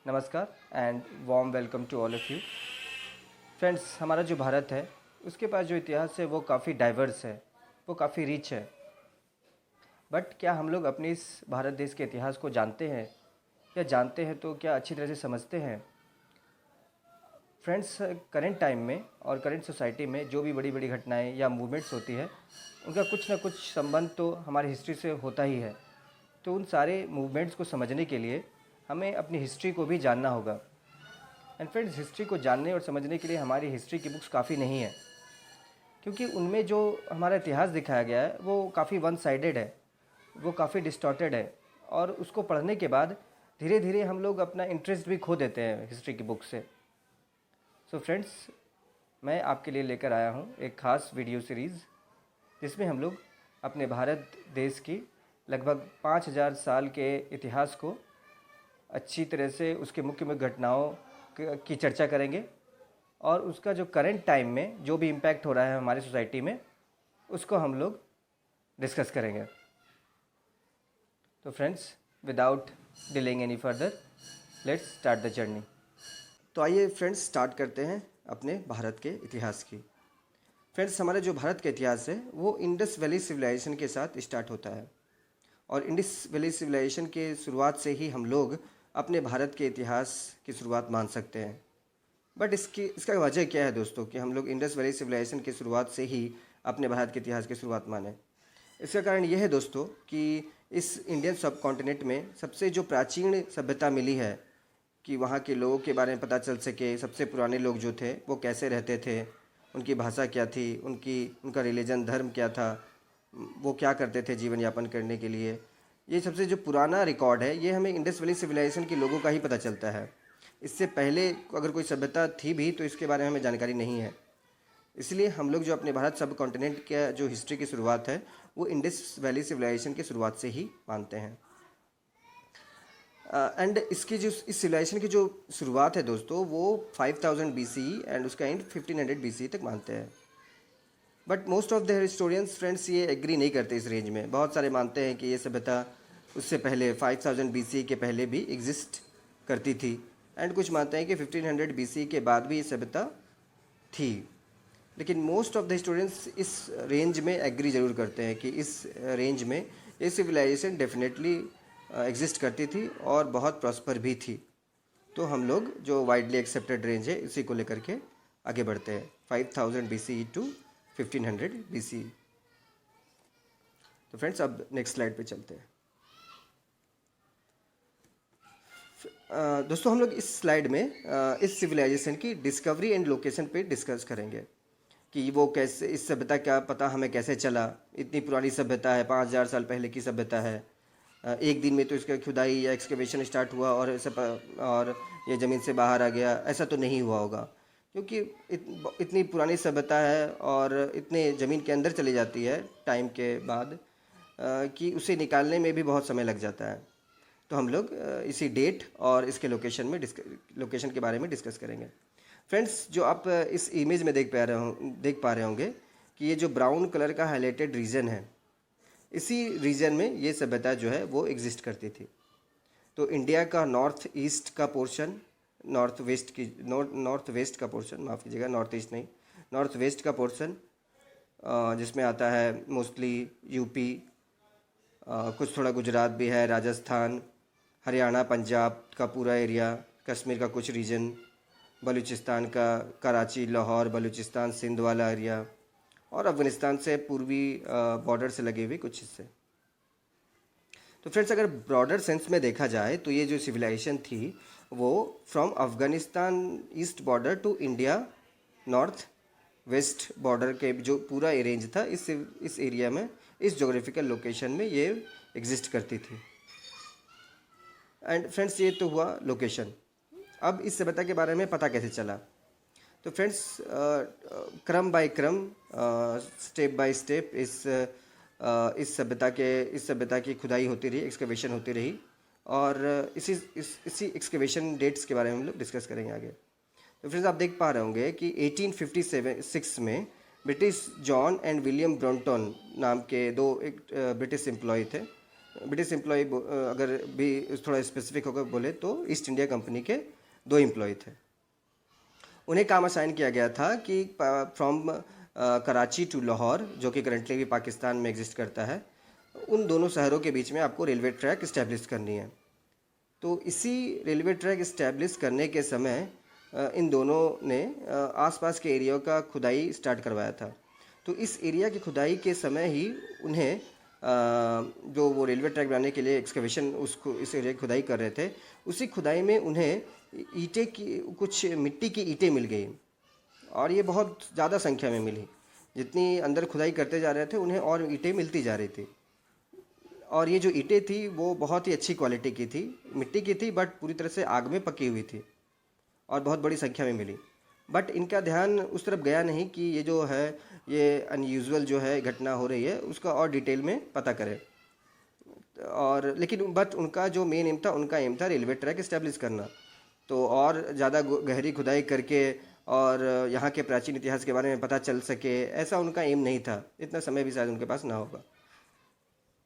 नमस्कार and warm welcome to all of you. Friends, हमारा जो भारत है उसके पास जो इतिहास है वो काफ़ी डाइवर्स है, वो काफ़ी रिच है। बट क्या हम लोग अपने इस भारत देश के इतिहास को जानते हैं, या जानते हैं तो क्या अच्छी तरह से समझते हैं? फ्रेंड्स, करंट टाइम में और करंट सोसाइटी में जो भी बड़ी बड़ी घटनाएं या मूवमेंट्स होती है उनका कुछ ना कुछ संबंध तो हमारी हिस्ट्री से होता ही है। तो उन सारे मूवमेंट्स को समझने के लिए हमें अपनी हिस्ट्री को भी जानना होगा। एंड फ्रेंड्स, हिस्ट्री को जानने और समझने के लिए हमारी हिस्ट्री की बुक्स काफ़ी नहीं है, क्योंकि उनमें जो हमारा इतिहास दिखाया गया है वो काफ़ी वन साइडेड है, वो काफ़ी डिस्टॉर्टेड है। और उसको पढ़ने के बाद धीरे धीरे हम लोग अपना इंटरेस्ट भी खो देते हैं हिस्ट्री की बुक से। सो फ्रेंड्स, मैं आपके लिए लेकर आया हूँ एक ख़ास वीडियो सीरीज़, जिसमें हम लोग अपने भारत देश की लगभग 5000 साल के इतिहास को अच्छी तरह से उसके मुख्य मुख्य घटनाओं की चर्चा करेंगे, और उसका जो करंट टाइम में जो भी इम्पैक्ट हो रहा है हमारी सोसाइटी में उसको हम लोग डिस्कस करेंगे। तो friends, without delaying any further, let's start the journey. तो आइए फ्रेंड्स, स्टार्ट करते हैं अपने भारत के इतिहास की। फ्रेंड्स, हमारा जो भारत का इतिहास है वो इंडस वैली सिविलाइजेशन के साथ स्टार्ट होता है, और इंडस वैली सिविलाइजेशन के शुरुआत से ही हम लोग अपने भारत के इतिहास की शुरुआत मान सकते हैं। बट इसका वजह क्या है दोस्तों कि हम लोग इंडस वैली सिविलाइजेशन की शुरुआत से ही अपने भारत के इतिहास की शुरुआत माने? इसका कारण यह है दोस्तों कि इस इंडियन सब कॉन्टिनेंट में सबसे जो प्राचीन सभ्यता मिली है, कि वहाँ के लोगों के बारे में पता चल सके, सबसे पुराने लोग जो थे वो कैसे रहते थे, उनकी भाषा क्या थी, उनका रिलीजन धर्म क्या था, वो क्या करते थे जीवन यापन करने के लिए। ये सबसे जो पुराना रिकॉर्ड है ये हमें इंडस वैली सिविलाइजेशन के लोगों का ही पता चलता है। इससे पहले अगर कोई सभ्यता थी भी तो इसके बारे में हमें जानकारी नहीं है। इसलिए हम लोग जो अपने भारत सब कॉन्टिनेंट का जो हिस्ट्री की शुरुआत है वो इंडस वैली सिविलाइजेशन की शुरुआत से ही मानते हैं। एंड इसकी जो इस सिविलाइजेशन की जो शुरुआत है दोस्तों वो 5000 BCE एंड उसका एंड 1500 BCE तक मानते हैं। But most of the historians friends ये एग्री नहीं करते इस रेंज में। बहुत सारे मानते हैं कि ये सभ्यता उससे पहले 5000 BCE के पहले भी एग्जिस्ट करती थी, एंड कुछ मानते हैं कि 1500 BCE के बाद भी ये सभ्यता थी। लेकिन मोस्ट ऑफ द हिस्टोरियंस इस रेंज में एग्री ज़रूर करते हैं कि इस रेंज में ये सिविलाइजेशन डेफिनेटली एग्जिस्ट करती थी और बहुत प्रॉस्पर भी थी। तो हम लोग जो वाइडली एक्सेप्टेड रेंज है इसी को लेकर के आगे बढ़ते हैं, 5000 BCE टू 1500 BCE। तो फ्रेंड्स, अब नेक्स्ट स्लाइड पे चलते हैं। दोस्तों, हम लोग इस स्लाइड में इस सिविलाइजेशन की डिस्कवरी एंड लोकेशन पे डिस्कस करेंगे कि वो कैसे, इस सभ्यता का पता हमें कैसे चला। इतनी पुरानी सभ्यता है, 5000 साल पहले की सभ्यता है। एक दिन में तो इसका खुदाई या एक्सकेवेशन स्टार्ट हुआ और और ये ज़मीन से बाहर आ गया, ऐसा तो नहीं हुआ होगा, क्योंकि इतनी पुरानी सभ्यता है और इतने ज़मीन के अंदर चली जाती है टाइम के बाद कि उसे निकालने में भी बहुत समय लग जाता है। तो हम लोग इसी डेट और इसके लोकेशन के बारे में डिस्कस करेंगे। फ्रेंड्स, जो आप इस इमेज में देख पा रहे होंगे कि ये जो ब्राउन कलर का हाईलाइटेड रीजन है, इसी रीजन में ये सभ्यता जो है वो एग्जिस्ट करती थी। तो इंडिया का नॉर्थ ईस्ट का पोर्शन, नॉर्थ वेस्ट का पोर्शन, माफ़ कीजिएगा, नॉर्थ ईस्ट नहीं, नॉर्थ वेस्ट का पोर्शन, जिसमें आता है मोस्टली यूपी, कुछ थोड़ा गुजरात भी है, राजस्थान, हरियाणा, पंजाब का पूरा एरिया, कश्मीर का कुछ रीजन, बलूचिस्तान का कराची, लाहौर, बलूचिस्तान, सिंध वाला एरिया, और अफ़गानिस्तान से पूर्वी बॉर्डर से लगे हुए कुछ हिस्से। तो फ्रेंड्स, अगर ब्रॉडर सेंस में देखा जाए तो ये जो सिविलाइजेशन थी वो from Afghanistan east border to India north west border के जो पूरा रेंज था, इस एरिया में, इस जोग्राफिकल लोकेशन में ये एग्जिस्ट करती थी। एंड फ्रेंड्स, ये तो हुआ लोकेशन। अब इस सभ्यता के बारे में पता कैसे चला? तो फ्रेंड्स, क्रम बाय क्रम, स्टेप बाय स्टेप इस सभ्यता की खुदाई होती रही, एक्सकवेशन होती रही, और इसी एक्सकवेशन डेट्स के बारे में हम लोग डिस्कस करेंगे आगे। तो फ्रेंड्स, आप देख पा रहे होंगे कि 1856 में ब्रिटिश जॉन एंड विलियम ब्रॉन्टन नाम के दो एक ब्रिटिश एम्प्लॉय थे। ब्रिटिश एम्प्लॉय अगर भी थोड़ा स्पेसिफिक होकर बोले तो ईस्ट इंडिया कंपनी के 2 एम्प्लॉय थे। उन्हें काम असाइन किया गया था कि फ्रॉम कराची टू लाहौर, जो कि करंटली भी पाकिस्तान में एग्जिस्ट करता है, उन दोनों शहरों के बीच में आपको रेलवे ट्रैक इस्टेब्लिश करनी है। तो इसी रेलवे ट्रैक इस्टेब्लिश करने के समय इन दोनों ने आसपास के एरिया का खुदाई स्टार्ट करवाया था। तो इस एरिया की खुदाई के समय ही उन्हें जो वो रेलवे ट्रैक बनाने के लिए एक्सकवेशन उसको इस एरिया की खुदाई कर रहे थे, उसी खुदाई में उन्हें ईंटें की कुछ मिट्टी की ईंटें मिल गई, और ये बहुत ज़्यादा संख्या में मिली। जितनी अंदर खुदाई करते जा रहे थे उन्हें और ईंटें मिलती जा रही थी, और ये जो ईंटें थी वो बहुत ही अच्छी क्वालिटी की थी, मिट्टी की थी बट पूरी तरह से आग में पकी हुई थी और बहुत बड़ी संख्या में मिली। बट इनका ध्यान उस तरफ गया नहीं कि ये जो है ये अनयूजुअल जो है घटना हो रही है उसका और डिटेल में पता करें। और लेकिन बट उनका जो मेन एम था, उनका एम था रेलवे ट्रैक इस्टेब्लिश करना। तो और ज़्यादा गहरी खुदाई करके और यहाँ के प्राचीन इतिहास के बारे में पता चल सके, ऐसा उनका एम नहीं था। इतना समय भी शायद उनके पास ना होगा।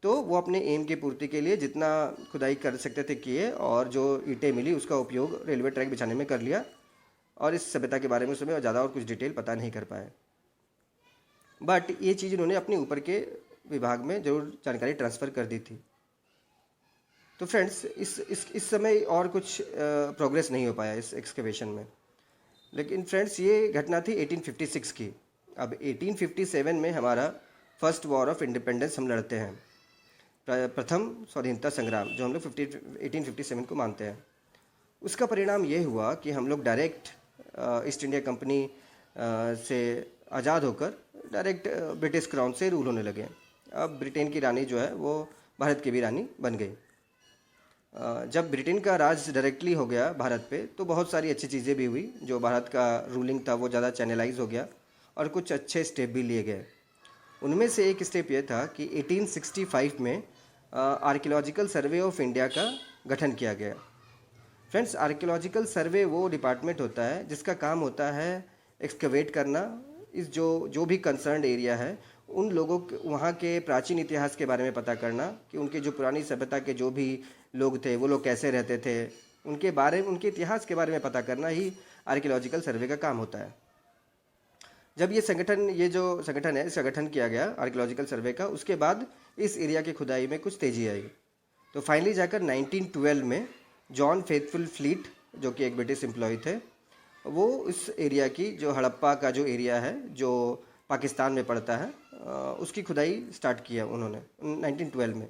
तो वो अपने एम की पूर्ति के लिए जितना खुदाई कर सकते थे किए, और जो ईंटें मिली उसका उपयोग रेलवे ट्रैक बिछाने में कर लिया। और इस सभ्यता के बारे में उसमें ज़्यादा और कुछ डिटेल पता नहीं कर पाए, बट ये चीज़ उन्होंने अपने ऊपर के विभाग में ज़रूर जानकारी ट्रांसफ़र कर दी थी। तो फ्रेंड्स इस समय और कुछ प्रोग्रेस नहीं हो पाया इस एक्सकवेशन में। लेकिन फ्रेंड्स ये घटना थी 1856 की। अब 1857 में हमारा फर्स्ट वॉर ऑफ इंडिपेंडेंस हम लड़ते हैं, प्रथम स्वाधीनता संग्राम, जो हम लोग 1857 को मानते हैं। उसका परिणाम ये हुआ कि हम लोग डायरेक्ट ईस्ट इंडिया कंपनी से आज़ाद होकर डायरेक्ट ब्रिटिश क्राउन से रूल होने लगे। अब ब्रिटेन की रानी जो है वो भारत की भी रानी बन गई। जब ब्रिटेन का राज डायरेक्टली हो गया भारत पे, तो बहुत सारी अच्छी चीज़ें भी हुई। जो भारत का रूलिंग था वो ज़्यादा चैनलाइज हो गया और कुछ अच्छे स्टेप भी लिए गए। उनमें से एक स्टेप ये था कि 1865 में आर्कियोलॉजिकल सर्वे ऑफ इंडिया का गठन किया गया। फ्रेंड्स, आर्कियोलॉजिकल सर्वे वो डिपार्टमेंट होता है जिसका काम होता है एक्सकवेट करना, इस जो भी कंसर्न्ड एरिया है उन लोगों के वहाँ के प्राचीन इतिहास के बारे में पता करना कि उनके जो पुरानी सभ्यता के जो भी लोग थे वो लोग कैसे रहते थे, उनके बारे में उनके इतिहास के बारे में पता करना ही आर्कियोलॉजिकल सर्वे का काम होता है। जब ये जो संगठन है इसका गठन किया गया आर्कियोलॉजिकल सर्वे का, उसके बाद इस एरिया की खुदाई में कुछ तेज़ी आई। तो फाइनली जाकर 1912 में जॉन फेथफुल फ्लीट, जो कि एक ब्रिटिश एम्प्लॉय थे, वो इस एरिया की जो हड़प्पा का जो एरिया है जो पाकिस्तान में पड़ता है, उसकी खुदाई स्टार्ट किया उन्होंने 1912 में।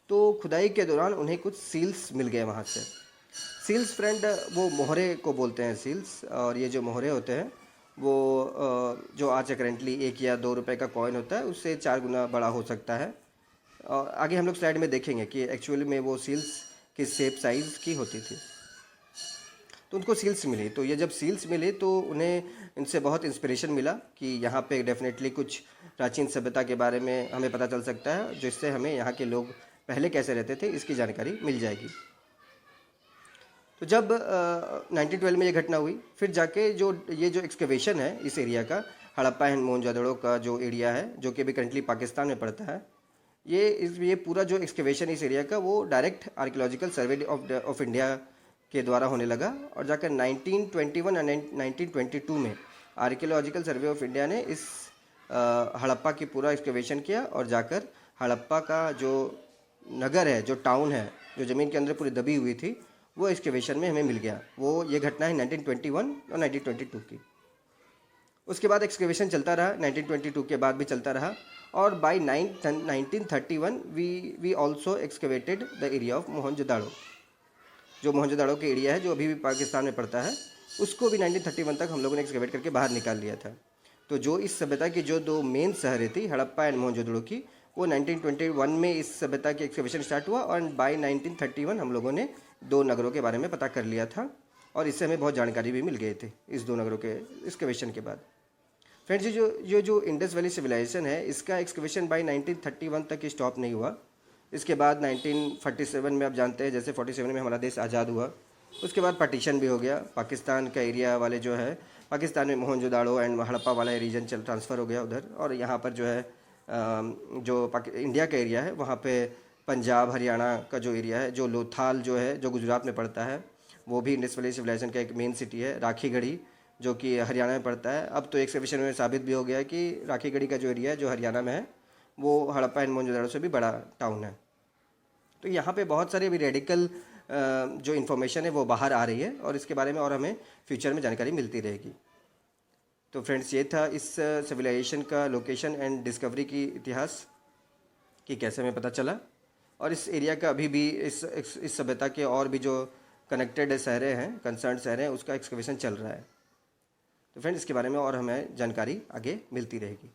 तो खुदाई के दौरान उन्हें कुछ सील्स मिल गए वहाँ से। सील्स फ्रेंड वो मोहरे को बोलते हैं सील्स, और ये जो मोहरे होते हैं वो जो आज करेंटली 1 या 2 रुपए का कॉइन होता है उससे 4 गुना बड़ा हो सकता है। और आगे हम लोग स्लाइड में देखेंगे कि एक्चुअली में वो सील्स किस शेप साइज़ की होती थी। तो उनको सील्स मिली। तो ये जब सील्स मिली तो उन्हें इनसे बहुत इंस्पिरेशन मिला कि यहाँ पे डेफिनेटली कुछ प्राचीन सभ्यता के बारे में हमें पता चल सकता है, जिससे हमें यहाँ के लोग पहले कैसे रहते थे इसकी जानकारी मिल जाएगी। तो जब 1912 में ये घटना हुई, फिर जाके ये जो एक्सकवेशन है इस एरिया का, हड़प्पा एंड मोहनजोदड़ो का जो एरिया है जो कि अभी करंटली पाकिस्तान में पड़ता है, ये पूरा जो एक्सकवेशन इस एरिया का वो direct archaeological survey of India के द्वारा होने लगा। और जाकर 1921 और 1922 में आर्कियोलॉजिकल सर्वे ऑफ इंडिया ने इस हड़प्पा की पूरा एक्सकवेशन किया, और जाकर हड़प्पा का जो नगर है, जो टाउन है, जो ज़मीन के अंदर पूरी दबी हुई थी, वो एक्सकवेशन में हमें मिल गया। ये घटना है 1921 और 1922 की। उसके बाद एक्सकवेशन चलता रहा, 1922 के बाद भी चलता रहा, और by 1931 we also excavated the area of Mohenjodaro. जो मोहनजोदाड़ो के एरिया है जो अभी भी पाकिस्तान में पड़ता है, उसको भी 1931 तक हम लोगों ने एक्सकवेट करके बाहर निकाल लिया था। तो जो इस सभ्यता की जो 2 मेन शहरें थी, हड़प्पा एंड मोहनजोदड़ो की, वो 1921 में इस सभ्यता की एक्सकवेशन स्टार्ट हुआ, और बाय 1931 हम लोगों ने 2 नगरों के बारे में पता कर लिया था, और इससे हमें बहुत जानकारी भी मिल गई थी इस 2 नगरों के एक्सकवेशन के बाद। फ्रेंड्स, जो इंडस वैली सिविलाइजेशन है इसका एक्सकवेशन बाय 1931 तक ही स्टॉप नहीं हुआ। इसके बाद 1947 में आप जानते हैं जैसे 47 में हमारा देश आज़ाद हुआ, उसके बाद पार्टीशन भी हो गया। पाकिस्तान का एरिया वाले जो है, पाकिस्तान में मोहनजोदाड़ो एंड हड़प्पा वाला रीजन ट्रांसफ़र हो गया उधर, और यहाँ पर जो है इंडिया का एरिया है वहाँ पे पंजाब हरियाणा का जो एरिया है, जो लोथाल जो है जो गुजरात में पड़ता है, वो भी इंडस वैली सिविलाइजेशन का एक मेन सिटी है। राखीगढ़ी जो कि हरियाणा में पड़ता है, अब तो एक्सकवेशन में साबित भी हो गया है कि राखीगढ़ी का जो एरिया है जो हरियाणा में है वो हड़प्पा एंड मोहनजोदड़ो से भी बड़ा टाउन है। तो यहाँ पे बहुत सारी अभी रेडिकल जो इन्फॉर्मेशन है वो बाहर आ रही है और इसके बारे में और हमें फ्यूचर में जानकारी मिलती रहेगी। तो फ्रेंड्स, ये था इस सिविलाइजेशन का लोकेशन एंड डिस्कवरी की इतिहास कि कैसे हमें पता चला, और इस एरिया का अभी भी इस सभ्यता के और भी जो कनेक्टेड शहरें हैं, कंसर्न शहरें हैं, उसका एक्सकवेशन चल रहा है। तो फ्रेंड्स, इसके बारे में और हमें जानकारी आगे मिलती रहेगी।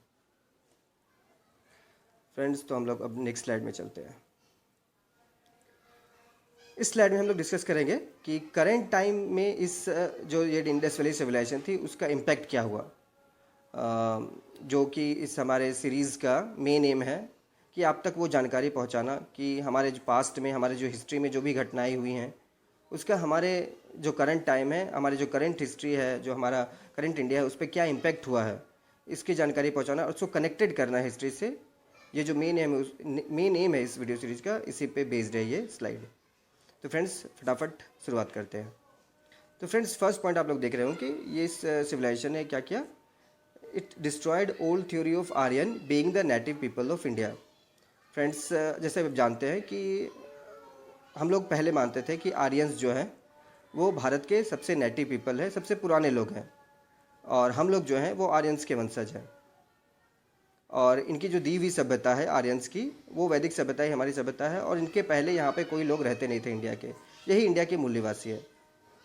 फ्रेंड्स, तो हम लोग अब नेक्स्ट स्लाइड में चलते हैं। इस स्लाइड में हम लोग डिस्कस करेंगे कि करेंट टाइम में इस जो ये इंडस वैली सिविलाइजेशन थी उसका इम्पैक्ट क्या हुआ, जो कि इस हमारे सीरीज़ का मेन एम है कि आप तक वो जानकारी पहुंचाना कि हमारे जो पास्ट में, हमारे जो हिस्ट्री में जो भी घटनाएं हुई हैं उसका हमारे जो करंट टाइम है, हमारे जो करंट हिस्ट्री है, जो हमारा करंट इंडिया है, उस पर क्या इम्पैक्ट हुआ है, इसकी जानकारी पहुंचाना और उसको कनेक्टेड करना है हिस्ट्री से। ये जो मेन एम है इस वीडियो सीरीज़ का, इसी पे बेस्ड है ये स्लाइड। तो फ्रेंड्स, फटाफट शुरुआत करते हैं। तो फ्रेंड्स, फर्स्ट पॉइंट आप लोग देख रहे हो कि ये इस सिविलाइजेशन ने क्या किया। It destroyed old theory of Aryan being the native people of India. Friends, जैसे आप जानते हैं कि हम लोग पहले मानते थे कि आर्यंस जो हैं वो भारत के सबसे नेटिव पीपल है, सबसे पुराने लोग हैं, और हम लोग जो हैं वो आर्यंस के वंशज हैं। और इनकी जो दी हुई सभ्यता है आर्यंस की, वो वैदिक सभ्यता ही हमारी सभ्यता है, और इनके पहले यहाँ पे कोई लोग रहते नहीं थे इंडिया के, यही इंडिया के मूल निवासी है।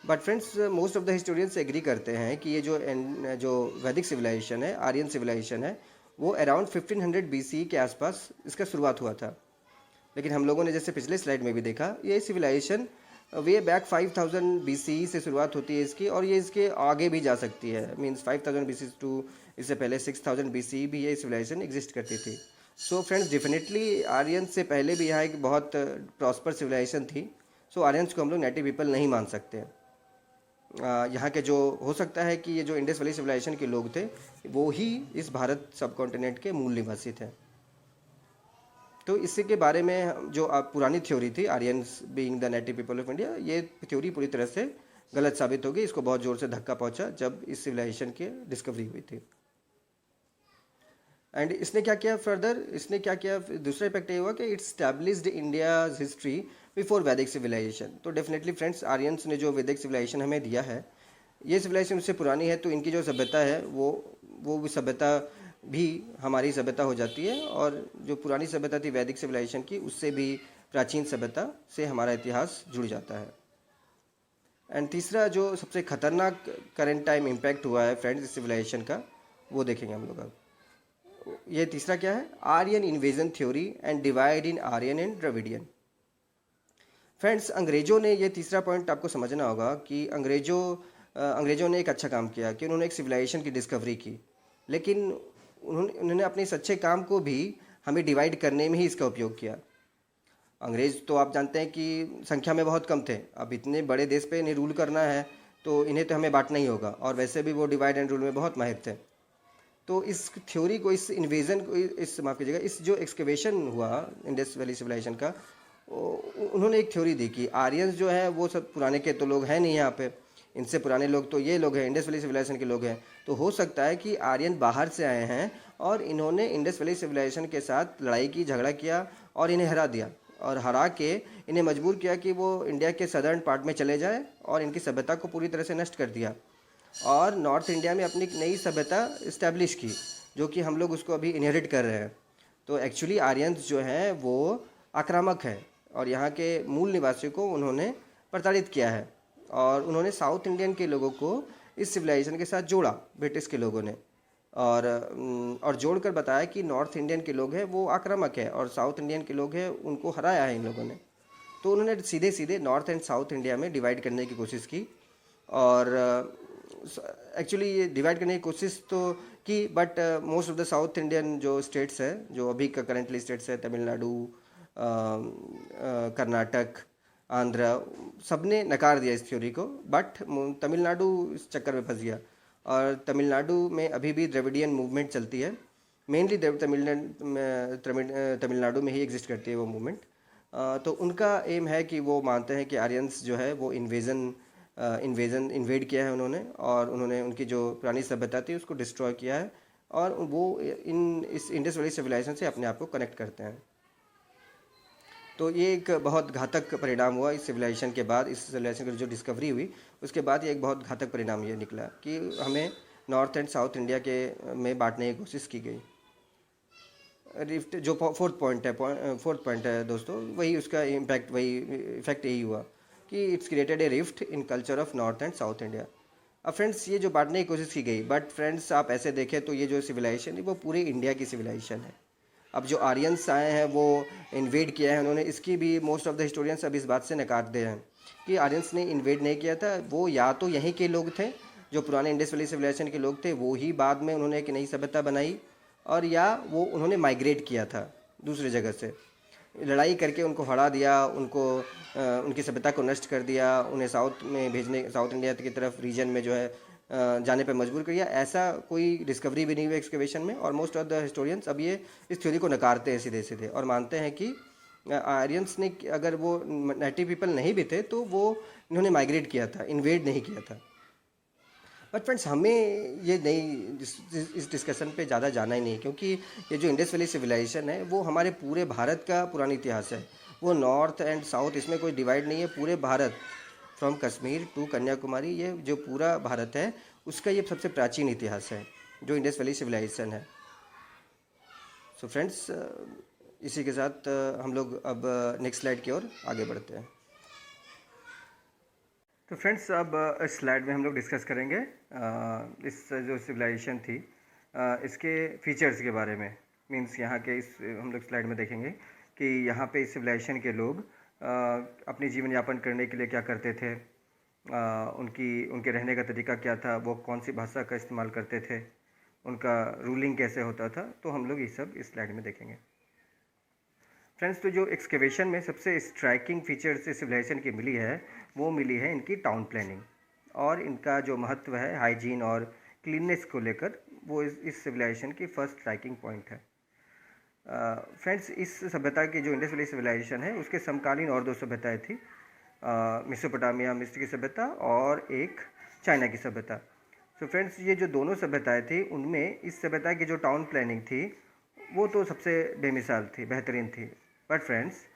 But friends, most of the historians agree करते हैं कि ये जो वैदिक सिविलाइजेशन है, आर्यन सिविलाइजेशन है, वो अराउंड 1500 BCE के आसपास इसका शुरुआत हुआ था। लेकिन हम लोगों ने जैसे पिछले स्लाइड में भी देखा, ये सिविलाइजेशन वे बैक 5000 BCE से शुरुआत होती है इसकी, और ये इसके आगे भी जा सकती है। मीन्स 5000 BC टू इससे पहले 6000 BCE भी ये सिविलाइजेशन एग्जिस्ट करती थी। सो फ्रेंड्स, डेफिनेटली आर्यन से पहले भी यहाँ एक बहुत प्रॉस्पर सिविलाइजेशन थी। सो आर्यंस को हम लोग नेटिव पीपल नहीं मान सकते। यहाँ के जो हो सकता है कि ये जो इंडस वैली सिविलाइजेशन के लोग थे वो ही इस भारत सब कॉन्टिनेंट के मूल निवासी थे। तो इसी के बारे में जो पुरानी थ्योरी थी, Aryans being the native people of India, ये थ्योरी पूरी तरह से गलत साबित हो गई। इसको बहुत ज़ोर से धक्का पहुंचा जब इस सिविलाइजेशन की डिस्कवरी हुई थी। एंड इसने क्या किया फर्दर, इसने क्या किया, दूसरा इफेक्ट ये हुआ कि it established India's history before वैदिक सिविलाइजेशन। तो डेफिनेटली फ्रेंड्स, आर्यंस ने जो वैदिक सिविलाइजेशन हमें दिया है, ये सिविलाइजेशन उससे पुरानी है, तो इनकी जो सभ्यता है वो सभ्यता भी हमारी सभ्यता हो जाती है, और जो पुरानी सभ्यता थी वैदिक सिविलाइजेशन की, उससे भी प्राचीन सभ्यता से हमारा इतिहास जुड़ जाता है। एंड तीसरा जो सबसे खतरनाक करंट टाइम इम्पैक्ट हुआ है फ्रेंड्स इस सिविलाइजेशन का, वो देखेंगे हम लोग अब। ये तीसरा क्या है, Aryan invasion theory and divide in Aryan and Dravidian. Friends, अंग्रेजों ने, ये तीसरा पॉइंट आपको समझना होगा कि अंग्रेजों ने एक अच्छा काम किया कि उन्होंने एक सिविलाइजेशन की डिस्कवरी की, लेकिन उन्होंने अपने इस अच्छे काम को भी हमें डिवाइड करने में ही इसका उपयोग किया। अंग्रेज तो आप जानते हैं कि संख्या में बहुत कम थे। अब इतने बड़े देश पे इन्हें रूल करना है तो इन्हें तो हमें बांटना ही होगा, और वैसे भी वो डिवाइड एंड रूल में बहुत माहिर थे। तो इस थ्योरी को, इस इन्वेजन को, इस माफ़ कीजिएगा, इस जो एक्सकवेशन हुआ इंडस वैली सिविलाइजेशन का, उन्होंने एक थ्योरी दी कि आर्यंस जो है वो सब पुराने के तो लोग हैं नहीं यहाँ पे, इनसे पुराने लोग तो ये लोग हैं, इंडस वैली सिविलाइजेशन के लोग हैं। तो हो सकता है कि आर्यन बाहर से आए हैं और इन्होंने इंडस वैली सिविलाइजेशन के साथ लड़ाई की, झगड़ा किया और इन्हें हरा दिया, और हरा के इन्हें मजबूर किया कि वो इंडिया के सदर्न पार्ट में चले जाए और इनकी सभ्यता को पूरी तरह से नष्ट कर दिया, और नॉर्थ इंडिया में अपनी एक नई सभ्यता इस्टेब्लिश की, जो कि हम लोग उसको अभी इनहेरिट कर रहे हैं। तो एक्चुअली आर्यंस जो हैं वो आक्रामक हैं, और यहाँ के मूल निवासियों को उन्होंने प्रताड़ित किया है, और उन्होंने साउथ इंडियन के लोगों को इस सिविलाइजेशन के साथ जोड़ा, ब्रिटिश के लोगों ने, और जोड़कर बताया कि नॉर्थ इंडियन के लोग हैं वो आक्रामक है, और साउथ इंडियन के लोग हैं उनको हराया है इन लोगों ने। तो उन्होंने सीधे सीधे नॉर्थ एंड साउथ इंडिया में डिवाइड करने की कोशिश की, और एक्चुअली ये डिवाइड करने की कोशिश तो की, but most of the south Indian जो स्टेट्स है, जो अभी का करंटली स्टेट्स है, तमिलनाडु, कर्नाटक, आंध्र, सब ने नकार दिया इस थ्योरी को। बट तमिलनाडु इस चक्कर में फंस गया, और तमिलनाडु में अभी भी द्रविडियन मूवमेंट चलती है। मेनली तमिलनाडु में ही एग्जिस्ट करती है वो मूवमेंट। तो उनका एम है कि वो मानते हैं कि आर्यंस जो है वो इन्वेड किया है उन्होंने, और उन्होंने उनकी जो पुरानी सभ्यता थी उसको डिस्ट्रॉय किया है, और वो इस इंडस वैली सिविलाइजेशन से अपने आप को कनेक्ट करते हैं। तो ये एक बहुत घातक परिणाम हुआ इस सिविलाइजेशन के बाद, इस सिविलाइजेशन की जो डिस्कवरी हुई उसके बाद ये एक बहुत घातक परिणाम ये निकला कि हमें नॉर्थ एंड साउथ इंडिया के में बांटने की कोशिश की गई। रिफ्ट जो फोर्थ पॉइंट है दोस्तों, वही उसका इम्पैक्ट, वही इफेक्ट यही हुआ कि it's created a rift in culture of north and south India. अब फ्रेंड्स ये जो बांटने की कोशिश की गई, बट फ्रेंड्स आप ऐसे देखें तो ये जो सिविलाइजेशन है वो पूरी इंडिया की सिविलाइजेशन है। अब जो आर्यंस आए हैं वो इन्वेड किया है उन्होंने, इसकी भी मोस्ट ऑफ द हिस्टोरियंस अब इस बात से नकारते हैं कि आर्यंस ने इन्वेड नहीं किया था। वो या तो यहीं के लोग थे, जो पुराने इंडस वैली सिविलाइजेशन के लोग थे, वो ही बाद में उन्होंने एक नई सभ्यता बनाई, और या वो उन्होंने माइग्रेट किया था दूसरी जगह से, लड़ाई करके उनको हरा दिया, उनकी सभ्यता को नष्ट कर दिया, उन्हें साउथ में भेजने, साउथ इंडिया की तरफ रीजन में जो है जाने पर मजबूर किया। ऐसा कोई डिस्कवरी भी नहीं हुई एक्सकवेशन में, और मोस्ट ऑफ द हिस्टोरियंस अब ये इस थ्योरी को नकारते हैं सीधे सीधे, और मानते हैं कि आर्यंस ने, अगर वो नेटिव पीपल नहीं भी थे तो वो इन्होंने माइग्रेट किया था, इन्वेड नहीं किया था। बट फ्रेंड्स हमें ये नहीं, इस डिस्कशन पे ज़्यादा जाना ही नहीं, क्योंकि ये जो इंडस वैली सिविलाइजेशन है वो हमारे पूरे भारत का पुराना इतिहास है। वो नॉर्थ एंड साउथ, इसमें कोई डिवाइड नहीं है, पूरे भारत फ्रॉम कश्मीर टू कन्याकुमारी, ये जो पूरा भारत है उसका ये सबसे प्राचीन इतिहास है जो इंडस वैली सिविलाइजेशन है। सो फ्रेंड्स इसी के साथ हम लोग अब नेक्स्ट स्लाइड की ओर आगे बढ़ते हैं। तो फ्रेंड्स अब इस स्लाइड में हम लोग डिस्कस करेंगे इस जो सिविलाइजेशन थी इसके फीचर्स के बारे में। मींस यहाँ के इस हम लोग स्लाइड में देखेंगे कि यहाँ पे इस सिविलाइजेशन के लोग अपनी जीवन यापन करने के लिए क्या करते थे, उनके रहने का तरीका क्या था, वो कौन सी भाषा का इस्तेमाल करते थे, उनका रूलिंग कैसे होता था, तो हम लोग ये सब इस स्लाइड में देखेंगे। फ्रेंड्स तो जो एक्सकेवेशन में सबसे स्ट्राइकिंग फीचर्स इस सिविलाइजेशन की मिली है वो मिली है इनकी टाउन प्लानिंग, और इनका जो महत्व है हाइजीन और क्लीननेस को लेकर, वो इस सिविलाइजेशन की फर्स्ट स्ट्राइकिंग पॉइंट है। फ्रेंड्स इस सभ्यता की जो इंडस वैली सिविलाइजेशन है उसके समकालीन और दो सभ्यताएं थी, मेसोपोटामिया मिस्र की सभ्यता और एक चाइना की सभ्यता। तो फ्रेंड्स ये जो दोनों सभ्यताएं थी उनमें इस सभ्यता की जो टाउन प्लानिंग थी वो तो सबसे बेमिसाल थी, बेहतरीन थी। बट फ्रेंड्स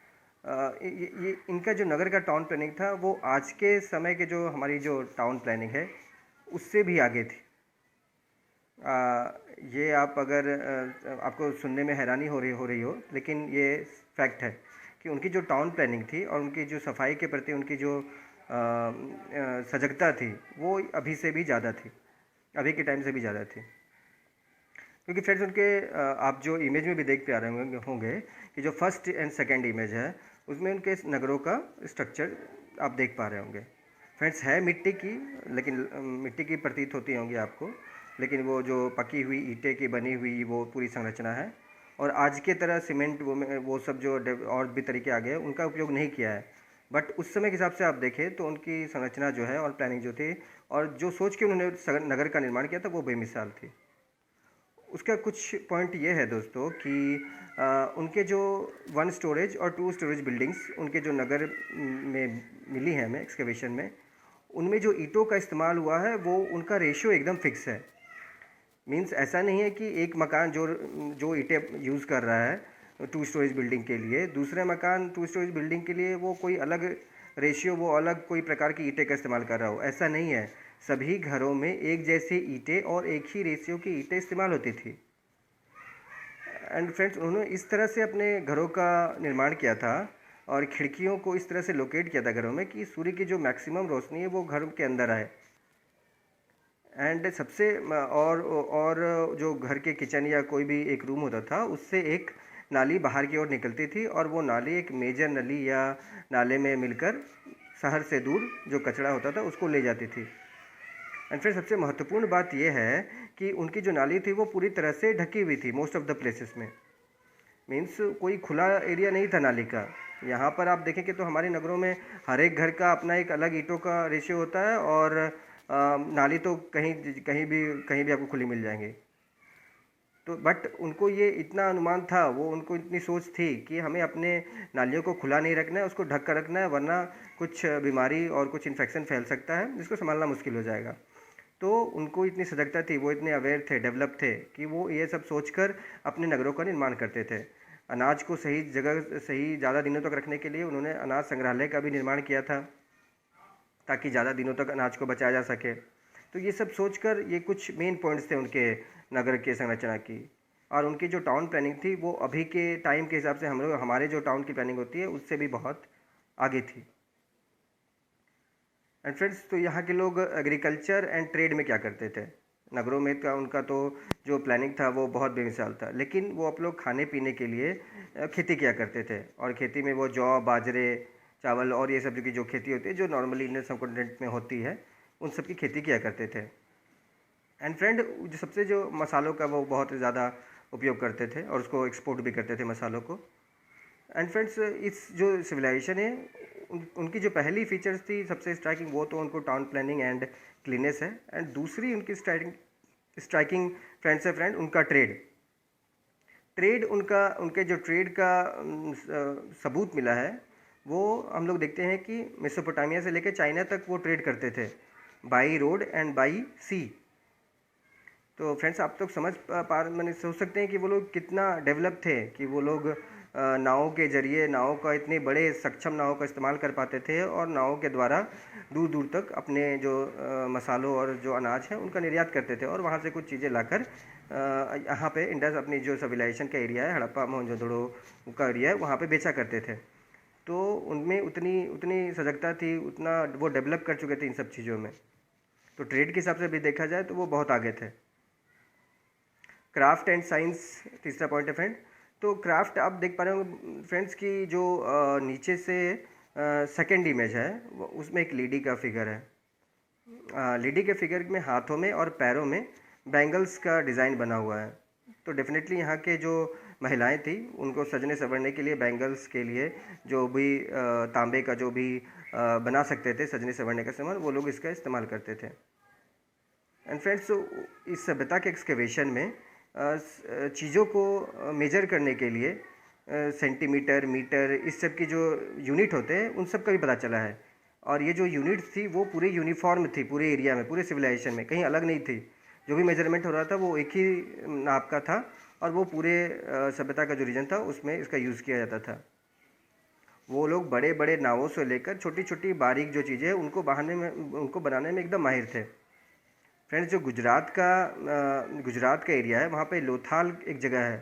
ये इनका जो नगर का टाउन प्लानिंग था वो आज के समय के जो हमारी जो टाउन प्लानिंग है उससे भी आगे थी। ये आप अगर आपको सुनने में हैरानी हो रही हो, लेकिन ये फैक्ट है कि उनकी जो टाउन प्लानिंग थी और उनकी जो सफाई के प्रति उनकी जो सजगता थी वो अभी से भी ज़्यादा थी, अभी के टाइम से भी ज़्यादा थी। क्योंकि फ्रेंड्स उनके आप जो इमेज में भी देख पा रहे होंगे कि जो फर्स्ट एंड सेकंड इमेज है उसमें उनके नगरों का स्ट्रक्चर आप देख पा रहे होंगे। फ्रेंड्स है मिट्टी की, लेकिन मिट्टी की प्रतीत होती होंगी आपको, लेकिन वो जो पकी हुई ईंटें की बनी हुई वो पूरी संरचना है, और आज के तरह सीमेंट वो सब जो और भी तरीके आ गए उनका उपयोग नहीं किया है। बट उस समय के हिसाब से आप देखें तो उनकी संरचना जो है और प्लानिंग जो थी और जो सोच के उन्होंने नगर का निर्माण किया था वो बेमिसाल थी। उसका कुछ पॉइंट ये है दोस्तों कि उनके जो 1 स्टोरेज और 2 स्टोरेज बिल्डिंग्स उनके जो नगर में मिली हैं हमें एक्सकेवेशन में, उनमें जो ईंटों का इस्तेमाल हुआ है वो उनका रेशियो एकदम फिक्स है। मींस ऐसा नहीं है कि एक मकान जो ईंटें यूज़ कर रहा है 2 स्टोरेज बिल्डिंग के लिए, दूसरे मकान 2 स्टोरेज बिल्डिंग के लिए वो कोई अलग रेशियो, वो अलग कोई प्रकार की ईंटें का इस्तेमाल कर रहा हो, ऐसा नहीं है। सभी घरों में एक जैसे ईंटें और एक ही रेशियो की ईंटें इस्तेमाल होती थी। एंड फ्रेंड्स उन्होंने इस तरह से अपने घरों का निर्माण किया था और खिड़कियों को इस तरह से लोकेट किया था घरों में कि सूर्य की जो मैक्सिमम रोशनी है वो घर के अंदर आए। एंड सबसे और जो घर के किचन या कोई भी एक रूम होता था उससे एक नाली बाहर की ओर निकलती थी, और वो नाली एक मेजर नली या नाले में मिलकर शहर से दूर जो कचरा होता था उसको ले जाती थी। एंड फिर सबसे महत्वपूर्ण बात यह है कि उनकी जो नाली थी वो पूरी तरह से ढकी हुई थी मोस्ट ऑफ द प्लेसेस में। मीन्स कोई खुला एरिया नहीं था नाली का। यहाँ पर आप देखेंगे तो हमारे नगरों में हर एक घर का अपना एक अलग ईंटों का रेशियो होता है, और नाली तो कहीं भी आपको खुली मिल जाएंगी। तो बट उनको ये इतना अनुमान था, वो उनको इतनी सोच थी कि हमें अपने नालियों को खुला नहीं रखना है, उसको ढक कर रखना है, वरना कुछ बीमारी और कुछ इन्फेक्शन फैल सकता है जिसको संभालना मुश्किल हो जाएगा। तो उनको इतनी सजगता थी, वो इतने अवेयर थे, डेवलप थे कि वो ये सब सोचकर अपने नगरों का निर्माण करते थे। अनाज को सही जगह, सही ज़्यादा दिनों तक रखने के लिए उन्होंने अनाज संग्रहालय का भी निर्माण किया था, ताकि ज़्यादा दिनों तक अनाज को बचाया जा सके। तो ये सब सोचकर ये कुछ मेन पॉइंट्स थे उनके नगर के संरचना की। और उनकी जो टाउन प्लानिंग थी वो अभी के टाइम के हिसाब से हम लोग, हमारे जो टाउन की प्लानिंग होती है उससे भी बहुत आगे थी। एंड फ्रेंड्स, तो यहाँ के लोग एग्रीकल्चर एंड ट्रेड में क्या करते थे? नगरों में का उनका तो जो प्लानिंग था वो बहुत बेमिसाल था, लेकिन वो आप लोग खाने पीने के लिए खेती किया करते थे। और खेती में वो जौ, बाजरे, चावल और ये सब की जो खेती होती है, जो नॉर्मली इंडियन सबकॉन्टिनेंट में होती है, उन सब की खेती किया करते थे। एंड फ्रेंड, जो सबसे जो मसालों का वो बहुत ज़्यादा उपयोग करते थे और उसको एक्सपोर्ट भी करते थे मसालों को। एंड फ्रेंड्स, इस जो सिविलाइजेशन है उनकी जो पहली फीचर्स थी सबसे स्ट्राइकिंग, वो तो उनको टाउन प्लानिंग एंड क्लीनेस है। एंड दूसरी उनकी स्ट्राइकिंग फ्रेंड्स है फ्रेंड, उनका ट्रेड। ट्रेड उनका, उनके जो ट्रेड का सबूत मिला है वो हम लोग देखते हैं कि मेसोपोटामिया से लेकर चाइना तक वो ट्रेड करते थे, बाई रोड एंड बाई सी। तो फ्रेंड्स, आप तो समझ मैंने सोच सकते हैं कि वो लोग कितना डेवलप थे, कि वो लोग नावों के जरिए, नावों का इतने बड़े सक्षम नावों का इस्तेमाल कर पाते थे और नावों के द्वारा दूर दूर तक अपने जो मसालों और जो अनाज है उनका निर्यात करते थे और वहाँ से कुछ चीज़ें लाकर यहाँ पे इंडस, अपनी जो सिविलाइजेशन का एरिया है, हड़प्पा मोहनजोदड़ो का एरिया है, वहाँ पे बेचा करते थे। तो उनमें उतनी उतनी सजगता थी, उतना वो डेवलप कर चुके थे इन सब चीज़ों में। तो ट्रेड के हिसाब से भी देखा जाए तो वो बहुत आगे थे। क्राफ्ट एंड साइंस तीसरा पॉइंट है फ्रेंड। तो क्राफ्ट आप देख पा रहे होंगे फ्रेंड्स की जो नीचे से सेकंड इमेज है उसमें एक लेडी का फिगर है। लेडी के फिगर में हाथों में और पैरों में बैंगल्स का डिज़ाइन बना हुआ है। तो डेफिनेटली यहाँ के जो महिलाएं थी उनको सजने संवरने के लिए, बैंगल्स के लिए जो भी तांबे का जो भी बना सकते थे सजने संवरने का सामान, वो लोग इसका इस्तेमाल करते थे। एंड फ्रेंड्स, इस सभ्यता के एक्सकेवेशन में चीज़ों को मेजर करने के लिए सेंटीमीटर, मीटर, इस सब की जो यूनिट होते हैं उन सब का भी पता चला है। और ये जो यूनिट्स थी वो पूरी यूनिफॉर्म थी, पूरे एरिया में, पूरे सिविलाइजेशन में, कहीं अलग नहीं थी। जो भी मेजरमेंट हो रहा था वो एक ही नाप का था और वो पूरे सभ्यता का जो रीजन था उसमें इसका यूज़ किया जाता था। वो लोग बड़े बड़े नावों से लेकर छोटी छोटी बारीक जो चीज़ें उनको बनाने में एकदम माहिर थे। फ्रेंड्स, जो गुजरात का एरिया है वहाँ पे लोथाल एक जगह है।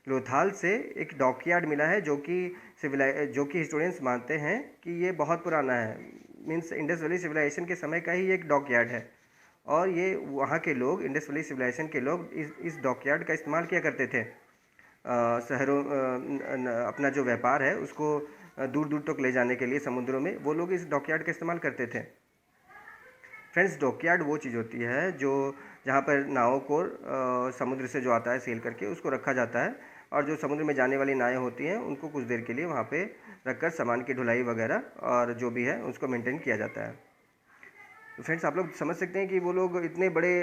लोथाल से एक डॉकयार्ड मिला है जो कि हिस्टोरियंस मानते हैं कि ये बहुत पुराना है, मीन्स इंडस वैली सिविलाइजेशन के समय का ही एक डॉकयार्ड है। और ये वहाँ के लोग, इंडस वैली सिविलाइजेशन के लोग इस डॉकयार्ड का इस्तेमाल किया करते थे शहरों, अपना जो व्यापार है उसको दूर दूर तक ले जाने के लिए समुद्रों में, वो लोग इस डॉकयार्ड का इस्तेमाल करते थे। फ्रेंड्स, डॉकयार्ड वो चीज़ होती है जो जहाँ पर नावों को समुद्र से जो आता है सेल करके उसको रखा जाता है, और जो समुद्र में जाने वाली नावें होती हैं उनको कुछ देर के लिए वहाँ पे रखकर सामान की ढुलाई वगैरह और जो भी है उसको मेंटेन किया जाता है। तो फ्रेंड्स, आप लोग समझ सकते हैं कि वो लोग इतने बड़े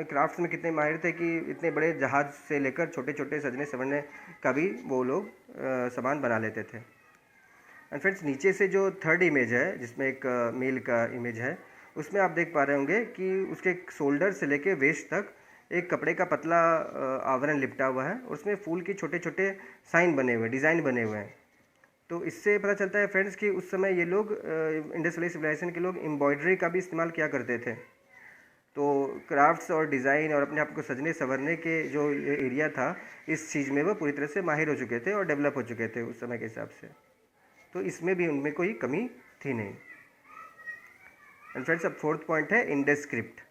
क्राफ्ट्स में कितने माहिर थे कि इतने बड़े जहाज़ से लेकर छोटे छोटे सजने संवरने का भी वो लोग सामान बना लेते थे। एंड फ्रेंड्स, नीचे से जो थर्ड इमेज है जिसमें एक मेल का इमेज है, उसमें आप देख पा रहे होंगे कि उसके शोल्डर से लेके वेस्ट तक एक कपड़े का पतला आवरण लिपटा हुआ है, उसमें फूल के छोटे छोटे साइन बने हुए, डिज़ाइन बने हुए हैं। तो इससे पता चलता है फ्रेंड्स कि उस समय ये लोग इंडस वैली सिविलाइजेशन के लोग एम्ब्रॉयडरी का भी इस्तेमाल किया करते थे। तो क्राफ्ट्स और डिज़ाइन और अपने आप को सजने संवरने के जो एरिया था, इस चीज़ में वो पूरी तरह से माहिर हो चुके थे और डेवलप हो चुके थे उस समय के हिसाब से। तो इसमें भी उनमें कोई कमी थी नहीं। एंड फ्रेंड्स, अब फोर्थ पॉइंट है इंडस स्क्रिप्ट।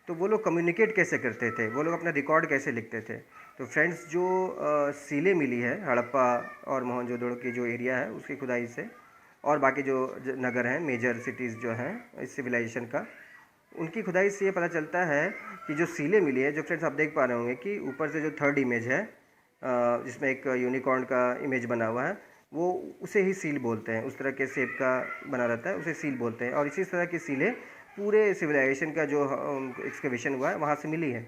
तो वो लोग कम्युनिकेट कैसे करते थे, वो लोग अपना रिकॉर्ड कैसे लिखते थे? तो फ्रेंड्स, जो सीलें मिली है हड़प्पा और मोहनजोदड़ो की जो एरिया है उसकी खुदाई से, और बाकी जो नगर हैं, मेजर सिटीज़ जो हैं इस सिविलाइजेशन का, उनकी खुदाई से ये पता चलता है कि जो सीलें मिली है, जो फ्रेंड्स आप देख पा रहे होंगे कि ऊपर से जो थर्ड इमेज है जिसमें एक यूनिकॉर्न का इमेज बना हुआ है, वो उसे ही सील बोलते हैं। उस तरह के शेप का बना रहता है, उसे सील बोलते हैं। और इसी तरह की सीलें पूरे सिविलाइजेशन का जो एक्सकवेशन हुआ है वहाँ से मिली है।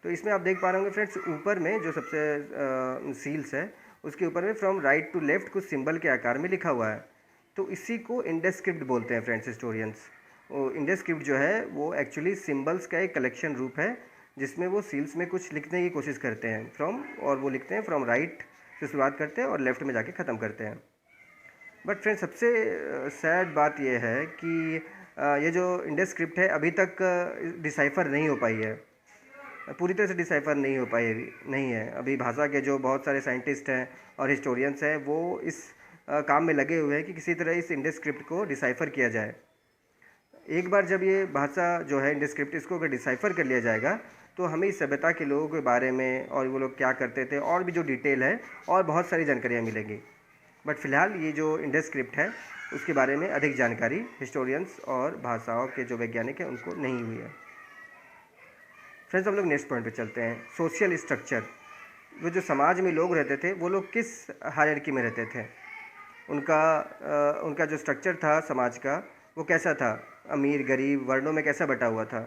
तो इसमें आप देख पा रहे होंगे फ्रेंड्स, ऊपर में जो सबसे सील्स है उसके ऊपर में फ्रॉम राइट टू लेफ्ट कुछ सिंबल के आकार में लिखा हुआ है। तो इसी को इंडेक्स स्क्रिप्ट बोलते हैं फ्रेंड्स हिस्टोरियंस। वो इंडेक्स स्क्रिप्ट जो है वो एक्चुअली सिंबल्स का एक कलेक्शन रूप है, जिसमें वो सील्स में कुछ लिखने की कोशिश करते हैं फ्रॉम, और वो लिखते हैं फ्रॉम राइट से शुरुआत करते हैं और लेफ्ट में जाके ख़त्म करते हैं। बट फ्रेंड्स सबसे सैड बात यह है कि ये जो इंडेक्स स्क्रिप्ट है अभी तक डिसाइफर नहीं हो पाई है, पूरी तरह से डिसाइफर नहीं हो पाई नहीं है। अभी भाषा के जो बहुत सारे साइंटिस्ट हैं और हिस्टोरियंस हैं वो इस काम में लगे हुए हैं कि किसी तरह इस इंडेक्स स्क्रिप्ट को डिसाइफर किया जाए। एक बार जब ये भाषा जो है इंडेक्स स्क्रिप्ट, इसको अगर डिसाइफर कर लिया जाएगा तो हमें इस सभ्यता के लोगों के बारे में और वो लोग क्या करते थे और भी जो डिटेल है और बहुत सारी जानकारियाँ मिलेंगी। बट फिलहाल ये जो इंडेक्स स्क्रिप्ट है उसके बारे में अधिक जानकारी हिस्टोरियंस और भाषाओं के जो वैज्ञानिक हैं उनको नहीं हुई है। फ्रेंड्स हम लोग नेक्स्ट पॉइंट पे चलते हैं, सोशल स्ट्रक्चर। वो जो समाज में लोग रहते थे वो लोग किस हायरार्की में रहते थे, उनका जो स्ट्रक्चर था समाज का वो कैसा था, अमीर गरीब वर्णों में कैसा बटा हुआ था।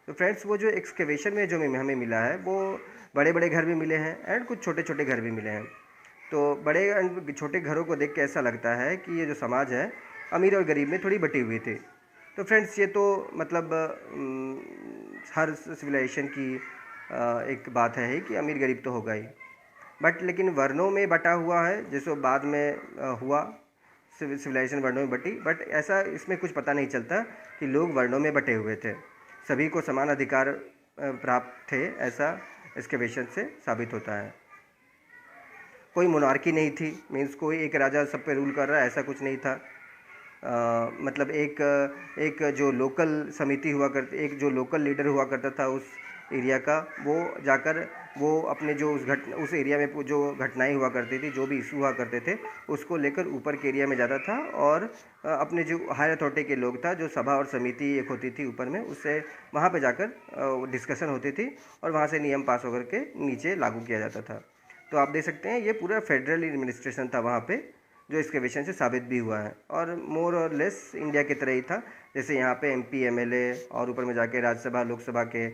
तो फ्रेंड्स वो जो एक्सकेवेशन में जो हमें मिला है वो बड़े बड़े घर भी मिले हैं एंड कुछ छोटे छोटे घर भी मिले हैं। तो बड़े एंड छोटे घरों को देख के ऐसा लगता है कि ये जो समाज है अमीर और गरीब में थोड़ी बटी हुई थी। तो फ्रेंड्स ये तो मतलब हर सिविलाइजेशन की एक बात है कि अमीर गरीब तो होगा ही, बट लेकिन वर्णों में बटा हुआ है जैसे बाद में हुआ सिविलाइजेशन वर्णों में बटी। बट ऐसा इसमें कुछ पता नहीं चलता कि लोग वर्णों में बटे हुए थे, सभी को समान अधिकार प्राप्त थे, ऐसा एक्सकेवेशन से साबित होता है। कोई मोनार्की नहीं थी, मीन्स कोई एक राजा सब पे रूल कर रहा है, ऐसा कुछ नहीं था। मतलब एक जो लोकल समिति हुआ करती, एक जो लोकल लीडर हुआ करता था उस एरिया का, वो जाकर वो अपने जो उस एरिया में जो घटनाएं हुआ करती थी, जो भी इशू हुआ करते थे उसको लेकर ऊपर के एरिया में जाता था और अपने जो हायर अथॉरिटी के लोग था, जो सभा और समिति एक होती थी ऊपर में, उससे वहाँ पे जाकर डिस्कशन होती थी और वहाँ से नियम पास होकर के नीचे लागू किया जाता था। तो आप देख सकते हैं ये पूरा फेडरल एडमिनिस्ट्रेशन था वहाँ पे, जो एक्सकेवेशन से साबित भी हुआ है और मोर और लेस इंडिया की तरह ही था। जैसे यहाँ पे एमपी एमएलए और ऊपर में जाके राज्यसभा लोकसभा के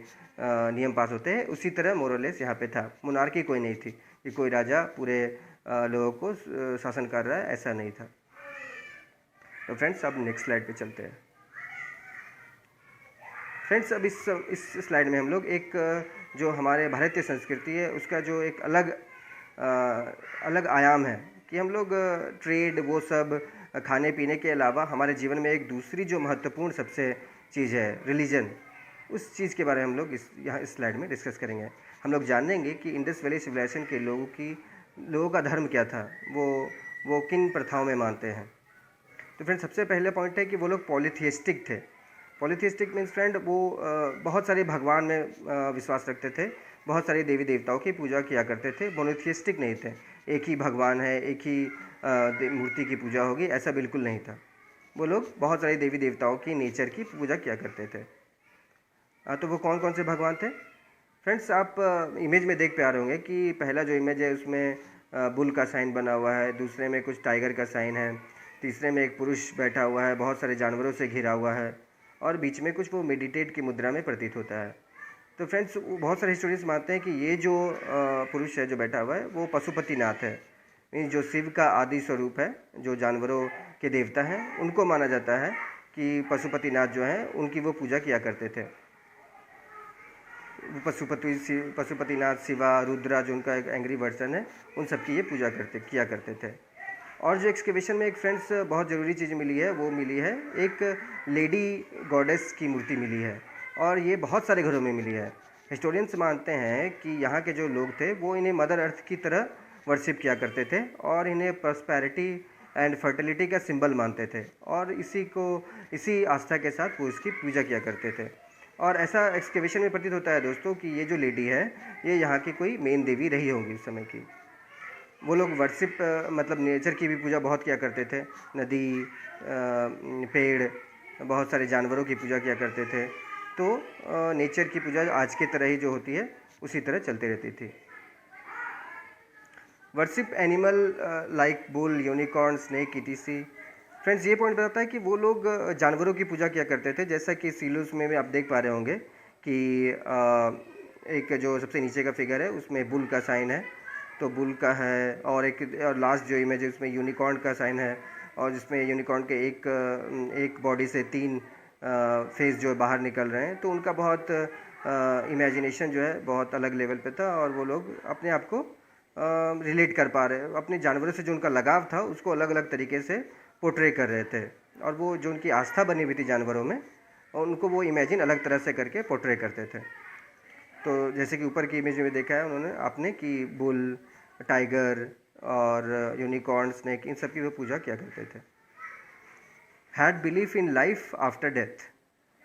नियम पास होते हैं, उसी तरह मोर और लेस यहाँ पे था। मोनार्की कोई नहीं थी कि कोई राजा पूरे लोगों को शासन कर रहा है, ऐसा नहीं था। तो फ्रेंड्स अब नेक्स्ट स्लाइड पे चलते हैं। फ्रेंड्स अब इस स्लाइड में हम लोग एक जो हमारे भारतीय संस्कृति है उसका जो एक अलग आयाम है कि हम लोग ट्रेड वो सब खाने पीने के अलावा हमारे जीवन में एक दूसरी जो महत्वपूर्ण सबसे चीज़ है रिलीजन, उस चीज़ के बारे में हम लोग इस स्लाइड में डिस्कस करेंगे। हम लोग जानेंगे कि इंडस वैली सिविलाइजेशन के लोगों का धर्म क्या था, वो किन प्रथाओं में मानते हैं। तो फ्रेंड सबसे पहले पॉइंट है कि वो लोग पॉलीथियस्टिक थे। पॉलीथियस्टिक मीन्स फ्रेंड वो बहुत सारे भगवान में विश्वास रखते थे, बहुत सारे देवी देवताओं की पूजा किया करते थे। मोनोथियस्टिक नहीं थे, एक ही भगवान है एक ही मूर्ति की पूजा होगी, ऐसा बिल्कुल नहीं था। वो लोग बहुत सारे देवी देवताओं की नेचर की पूजा किया करते थे। तो वो कौन कौन से भगवान थे फ्रेंड्स, आप इमेज में देख पा रहे होंगे कि पहला जो इमेज है उसमें बुल का साइन बना हुआ है, दूसरे में कुछ टाइगर का साइन है, तीसरे में एक पुरुष बैठा हुआ है बहुत सारे जानवरों से घिरा हुआ है और बीच में कुछ वो मेडिटेट की मुद्रा में प्रतीत होता है। तो फ्रेंड्स बहुत सारे हिस्टोरियंस मानते हैं कि ये जो पुरुष है जो बैठा हुआ है वो पशुपतिनाथ है, मीन्स जो शिव का आदि स्वरूप है, जो जानवरों के देवता हैं उनको माना जाता है कि पशुपतिनाथ जो हैं उनकी वो पूजा किया करते थे। पशुपतिनाथ, शिवा, रुद्रा जो उनका एक एंग्री वर्सन है, उन सब की ये पूजा किया करते थे। और जो एक्सकेवेशन में एक फ्रेंड्स बहुत ज़रूरी चीज़ मिली है वो मिली है एक लेडी गॉडेस की मूर्ति मिली है और ये बहुत सारे घरों में मिली है। हिस्टोरियंस मानते हैं कि यहाँ के जो लोग थे वो इन्हें मदर अर्थ की तरह वर्शिप किया करते थे और इन्हें प्रॉस्पेरिटी एंड फर्टिलिटी का सिंबल मानते थे और इसी आस्था के साथ वो इसकी पूजा किया करते थे। और ऐसा एक्सकेवेशन में प्रतीत होता है दोस्तों कि ये जो लेडी है ये यहाँ की कोई मेन देवी रही होंगी उस समय की। वो लोग वर्शिप मतलब नेचर की भी पूजा बहुत किया करते थे, नदी, पेड़, बहुत सारे जानवरों की पूजा किया करते थे। तो नेचर की पूजा आज के तरह ही जो होती है उसी तरह चलती रहती थी। Worship animal like bull, unicorn, snake, etc. Friends ये पॉइंट बताता है कि वो लोग जानवरों की पूजा किया करते थे, जैसा कि सीलूस में भी आप देख पा रहे होंगे कि एक जो सबसे नीचे का फिगर है उसमें बुल का साइन है, तो बुल का है, और एक और लास्ट जो इमेज है उसमें यूनिकॉर्न का साइन है, और जिसमें यूनिकॉर्न के एक बॉडी से 3 फेस जो बाहर निकल रहे हैं। तो उनका बहुत इमेजिनेशन जो है बहुत अलग लेवल पे था, और वो लोग अपने आप को रिलेट कर पा रहे, अपने जानवरों से जो उनका लगाव था उसको अलग अलग तरीके से पोर्ट्रे कर रहे थे, और वो जो उनकी आस्था बनी हुई थी जानवरों में, और उनको वो इमेजिन अलग तरह से करके पोर्ट्रे करते थे। तो जैसे कि ऊपर की इमेज में देखा है उन्होंने आपने कि बुल, टाइगर और यूनिकॉर्न, स्नेक, इन सब की वो पूजा किया करते थे। Had belief in life after death,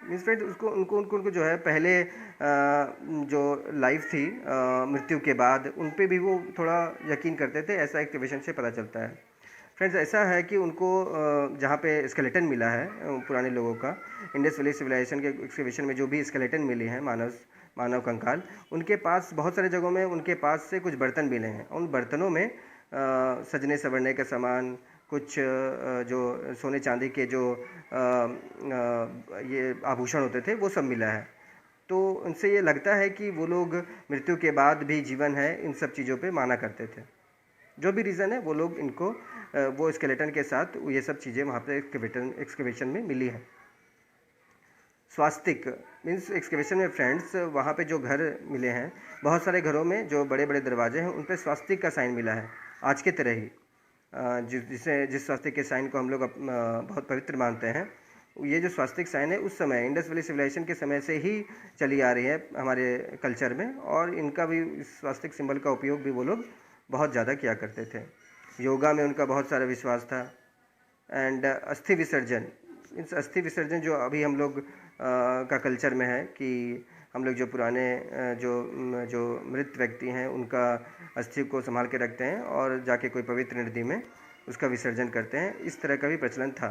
means friends उसको उनको उनको उनको जो है पहले जो लाइफ थी मृत्यु के बाद, उन पे भी वो थोड़ा यकीन करते थे, ऐसा एक्सकवेशन से पता चलता है। फ्रेंड्स ऐसा है कि उनको जहाँ पे स्केलेटन मिला है पुराने लोगों का, इंडस वैली सिविलाइजेशन के एक्सकवेशन में जो भी स्केलेटन मिले हैं मानव कंकाल, उनके पास बहुत सारे जगहों में उनके पास से कुछ बर्तन मिले हैं। उन बर्तनों में सजने संवरने का सामान, कुछ जो सोने चांदी के जो ये आभूषण होते थे वो सब मिला है। तो उनसे ये लगता है कि वो लोग मृत्यु के बाद भी जीवन है, इन सब चीज़ों पे माना करते थे। जो भी रीज़न है वो लोग इनको वो स्केलेटन के साथ ये सब चीज़ें वहाँ पे एक्सकवेशन में मिली है। स्वास्तिक मीन्स एक्सकवेशन में फ्रेंड्स वहाँ पे जो घर मिले हैं, बहुत सारे घरों में जो बड़े बड़े दरवाजे हैं उन पे स्वास्तिक का साइन मिला है, आज के तरह ही। जिस स्वास्तिक के साइन को हम लोग बहुत पवित्र मानते हैं, ये जो स्वास्तिक साइन है उस समय इंडस वैली सिविलाइजेशन के समय से ही चली आ रही है हमारे कल्चर में, और इनका भी स्वास्तिक सिंबल का उपयोग भी वो लोग बहुत ज़्यादा किया करते थे। योगा में उनका बहुत सारा विश्वास था। एंड अस्थि विसर्जन, मीन्स अस्थि विसर्जन जो अभी हम लोग का कल्चर में है कि हम लोग जो पुराने जो मृत व्यक्ति हैं उनका अस्थि को संभाल के रखते हैं और जाके कोई पवित्र नदी में उसका विसर्जन करते हैं, इस तरह का भी प्रचलन था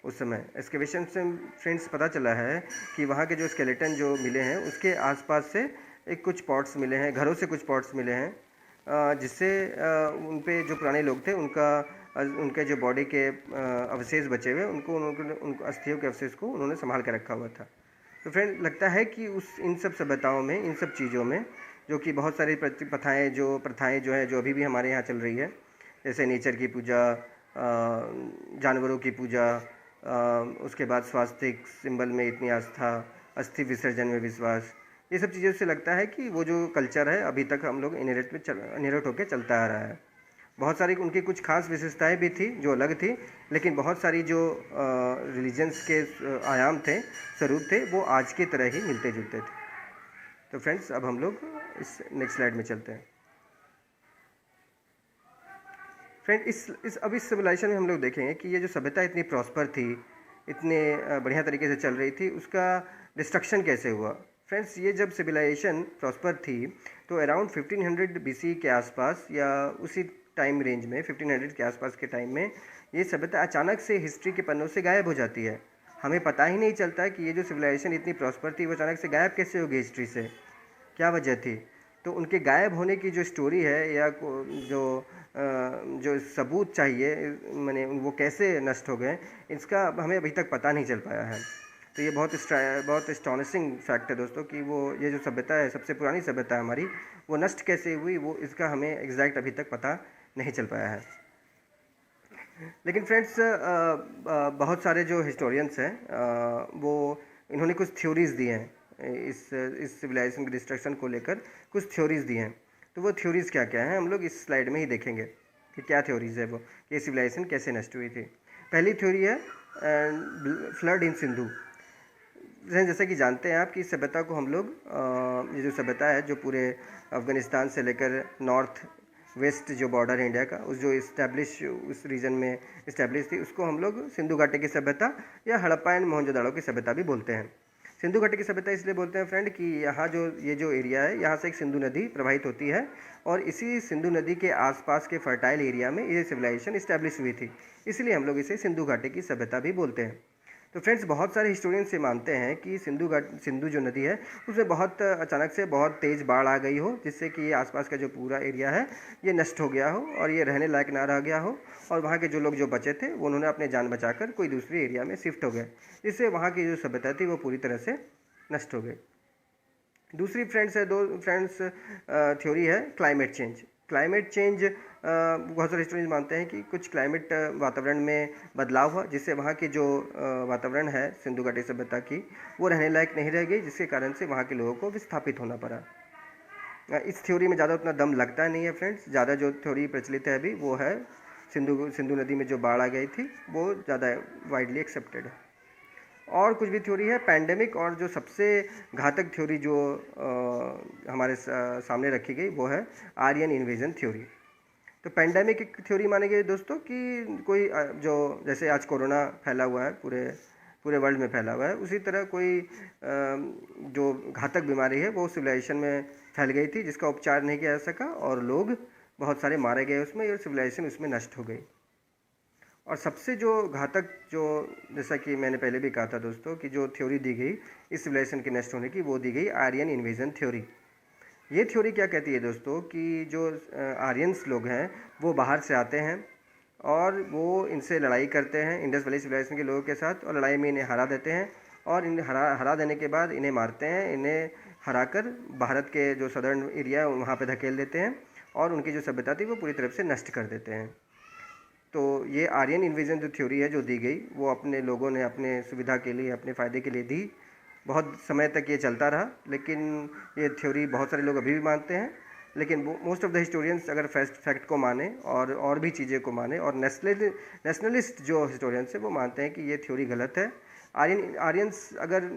उस समय। एक्सकवेशन से फ्रेंड्स पता चला है कि वहाँ के जो स्केलेटन जो मिले हैं उसके आसपास से एक कुछ पॉट्स मिले हैं, घरों से कुछ पॉट्स मिले हैं, जिससे उन पे जो पुराने लोग थे उनके जो बॉडी के अवशेष बचे हुए उनको अस्थियों के अवशेष को उन्होंने संभाल के रखा हुआ था। तो फ्रेंड लगता है कि इन सब सभ्यताओं में, इन सब चीज़ों में जो कि बहुत सारी प्रथाएं जो है जो अभी भी हमारे यहाँ चल रही है, जैसे नेचर की पूजा, जानवरों की पूजा, उसके बाद स्वास्तिक सिंबल में इतनी आस्था, अस्थि विसर्जन में विश्वास, ये सब चीज़ों से लगता है कि वो जो कल्चर है अभी तक हम लोग इनहेरिट होकर चलता आ रहा है। बहुत सारी उनकी कुछ खास विशेषताएं भी थी जो अलग थी, लेकिन बहुत सारी जो रिलीजन्स के आयाम थे, स्वरूप थे, वो आज की तरह ही मिलते जुलते थे। तो फ्रेंड्स अब हम लोग इस नेक्स्ट स्लाइड में चलते हैं। फ्रेंड इस सिविलाइजेशन में हम लोग देखेंगे कि ये जो सभ्यता इतनी प्रॉस्पर थी, इतने बढ़िया तरीके से चल रही थी, उसका डिस्ट्रक्शन कैसे हुआ। फ्रेंड्स ये जब सिविलाइजेशन प्रॉस्पर थी तो अराउंड 1500 BC के आसपास या उसी टाइम रेंज में 1500 के आसपास के टाइम में ये सभ्यता अचानक से हिस्ट्री के पन्नों से गायब हो जाती है। हमें पता ही नहीं चलता कि ये जो सिविलाइजेशन इतनी प्रॉस्पर थी वो अचानक से गायब कैसे हो गई हिस्ट्री से, क्या वजह थी। तो उनके गायब होने की जो स्टोरी है या जो सबूत चाहिए, मैंने वो कैसे नष्ट हो गए, इसका हमें अभी तक पता नहीं चल पाया है। तो ये बहुत एस्टॉनिशिंग फैक्ट है दोस्तों कि ये जो सभ्यता है, सबसे पुरानी सभ्यता है हमारी, वो नष्ट कैसे हुई, वो इसका हमें एग्जैक्ट अभी तक पता नहीं चल पाया है। लेकिन फ्रेंड्स बहुत सारे जो हिस्टोरियंस हैं वो इन्होंने कुछ थ्योरीज दी हैं इस सिविलाइजेशन के डिस्ट्रक्शन को लेकर, कुछ थ्योरीज दी हैं। तो वो थ्योरीज क्या क्या हैं हम लोग इस स्लाइड में ही देखेंगे कि क्या थ्योरीज है वो, ये सिविलाइजेशन कैसे नष्ट हुई थी। पहली थ्योरी है फ्लड इन सिंधु। जैसे कि जानते हैं आप कि इस सभ्यता को हम लोग ये जो सभ्यता है जो पूरे अफ़गानिस्तान से लेकर नॉर्थ वेस्ट जो बॉर्डर है इंडिया का, उस रीजन में इस्टेब्लिश थी, उसको हम लोग सिंधु घाटी की सभ्यता या हड़प्पा एंड मोहनजोदड़ो की सभ्यता भी बोलते हैं। सिंधु घाटी की सभ्यता इसलिए बोलते हैं फ्रेंड कि यहाँ ये जो एरिया है, यहाँ से एक सिंधु नदी प्रवाहित होती है और इसी सिंधु नदी के आसपास के फर्टाइल एरिया में ये सिविलाइजेशन इस्टेब्लिश हुई थी, इसलिए हम लोग इसे सिंधु घाटी की सभ्यता भी बोलते हैं। तो फ्रेंड्स बहुत सारे हिस्टोरियन से मानते हैं कि सिंधु जो नदी है उसमें बहुत अचानक से बहुत तेज़ बाढ़ आ गई हो, जिससे कि ये आसपास का जो पूरा एरिया है ये नष्ट हो गया हो और ये रहने लायक ना रह गया हो, और वहाँ के जो लोग जो बचे थे वो उन्होंने अपने जान बचाकर कोई दूसरे एरिया में शिफ्ट हो गए, जिससे वहाँ की जो सभ्यता थी वो पूरी तरह से नष्ट हो गई। दूसरी फ्रेंड्स है, दो फ्रेंड्स थ्योरी है क्लाइमेट चेंज। क्लाइमेट चेंज बहुत सारे हिस्टोरियंस मानते हैं कि कुछ क्लाइमेट वातावरण में बदलाव हुआ, जिससे वहाँ की जो वातावरण है सिंधु घाटी सभ्यता की, वो रहने लायक नहीं रह गई, जिसके कारण से वहाँ के लोगों को विस्थापित होना पड़ा। इस थ्योरी में ज़्यादा उतना दम लगता नहीं है फ्रेंड्स। ज़्यादा जो थ्योरी प्रचलित है अभी वो है सिंधु नदी में जो बाढ़ आ गई थी, वो ज़्यादा वाइडली एक्सेप्टेड है। और कुछ भी थ्योरी है पैंडेमिक, और जो सबसे घातक थ्योरी जो हमारे सामने रखी गई वो है आर्यन इन्वेजन थ्योरी। तो पैंडेमिक एक थ्योरी मानी गई दोस्तों कि कोई जो जैसे आज कोरोना फैला हुआ है, पूरे वर्ल्ड में फैला हुआ है, उसी तरह कोई जो घातक बीमारी है वो सिविलाइजेशन में फैल गई थी, जिसका उपचार नहीं किया जा सका और लोग बहुत सारे मारे गए उसमें, और सिविलाइजेशन उसमें नष्ट हो गई। और सबसे जो घातक, जो जैसा कि मैंने पहले भी कहा था दोस्तों कि जो थ्योरी दी गई इस सिविलाइजेशन के नष्ट होने की, वो दी गई आर्यन इन्वेजन थ्योरी। ये थ्योरी क्या कहती है दोस्तों कि जो आर्यंस लोग हैं वो बाहर से आते हैं और वो इनसे लड़ाई करते हैं, इंडस वैली सिविलाइजेशन के लोगों के साथ, और लड़ाई में इन्हें हरा देते हैं, और इन्हें हरा देने के बाद इन्हें मारते हैं। इन्हें हराकर भारत के जो सदर्न एरिया है वहाँ पे धकेल देते हैं, और उनकी जो सभ्यता थी वो पूरी तरफ से नष्ट कर देते हैं। तो ये आर्यन इन्वेजन जो थ्योरी है जो दी गई, वो अपने लोगों ने अपने सुविधा के लिए, अपने फ़ायदे के लिए दी। बहुत समय तक ये चलता रहा, लेकिन ये थ्योरी बहुत सारे लोग अभी भी मानते हैं। लेकिन मोस्ट ऑफ द हिस्टोरियंस अगर फैक्ट को माने और भी चीज़ें को माने, और नेशनलिस्ट जो हिस्टोरियंस है वो मानते हैं कि ये थ्योरी गलत है। आर्यंस अगर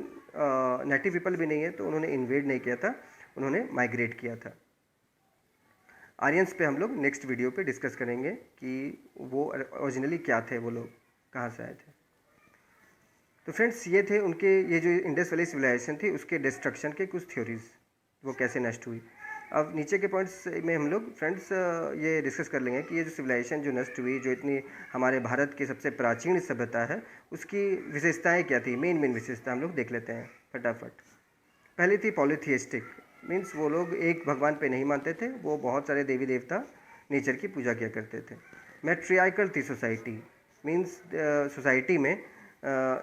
नेटिव पीपल भी नहीं है तो उन्होंने इन्वेड नहीं किया था, उन्होंने माइग्रेट किया था। आर्यंस पे हम लोग नेक्स्ट वीडियो पे डिस्कस करेंगे कि वो ओरिजिनली क्या थे, वो लोग कहाँ से आए थे। तो फ्रेंड्स ये थे उनके, ये जो इंडस वैली सिविलाइजेशन थी उसके डिस्ट्रक्शन के कुछ थ्योरीज, वो कैसे नष्ट हुई। अब नीचे के पॉइंट्स में हम लोग फ्रेंड्स ये डिस्कस कर लेंगे कि ये जो सिविलाइजेशन जो नष्ट हुई, जो इतनी हमारे भारत की सबसे प्राचीन सभ्यता है, उसकी विशेषताएँ क्या थी। मेन विशेषता हम लोग देख लेते हैं फटाफट। पहली थी पॉलीथियस्टिक, मीन्स वो लोग एक भगवान पे नहीं मानते थे, वो बहुत सारे देवी देवता नेचर की पूजा किया करते थे। मैट्रियार्कल थी सोसाइटी, मीन्स सोसाइटी में